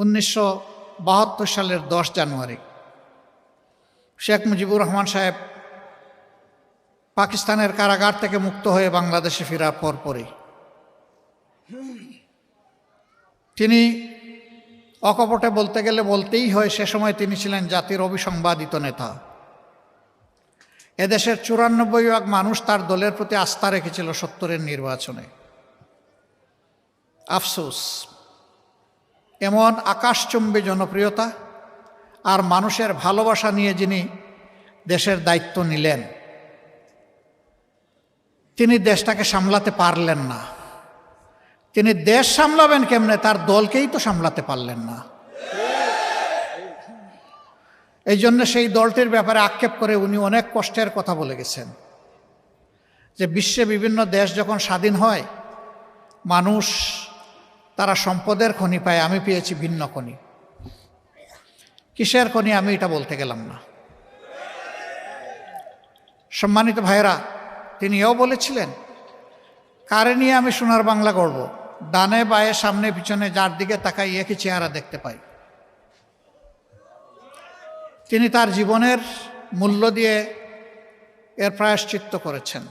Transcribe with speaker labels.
Speaker 1: 1972 সালের 10 জানুয়ারি শেখ মুজিবুর রহমান সাহেব পাকিস্তানের কারাগার থেকে মুক্ত হয়ে বাংলাদেশে ফেরার পরপরই তিনি অকপটে বলতে গেলে বলতেই হয়, সে সময় তিনি ছিলেন জাতির অবিসংবাদিত নেতা। এদেশের 94% মানুষ তার দলের প্রতি আস্থা রেখেছিল 70-এর নির্বাচনে। আফসোস, এমন আকাশচুম্বী জনপ্রিয়তা আর মানুষের ভালোবাসা নিয়ে যিনি দেশের দায়িত্ব নিলেন, তিনি দেশটাকে সামলাতে পারলেন না। তিনি দেশ সামলাবেন কেমনে, তার দলকেই তো সামলাতে পারলেন না। এই জন্য সেই দলটির ব্যাপারে আক্ষেপ করে উনি অনেক কষ্টের কথা বলে গেছেন যে বিশ্বে বিভিন্ন দেশ যখন স্বাধীন হয়, মানুষ তারা সম্পদের খনি পায়, আমি পেয়েছি ভিন্ন খনি। কিসের খনি আমি এটা বলতে গেলাম না। সম্মানিত ভাইরা, তিনি এও বলেছিলেন, কারে নিয়ে আমি সোনার বাংলা গড়ব, ডানে বায়ে সামনে পিছনে যার দিকে তাকাই একই চেহারা দেখতে পাই। তিনি তার জীবনের মূল্য দিয়ে এর প্রায়শ্চিত্ত করেছেন।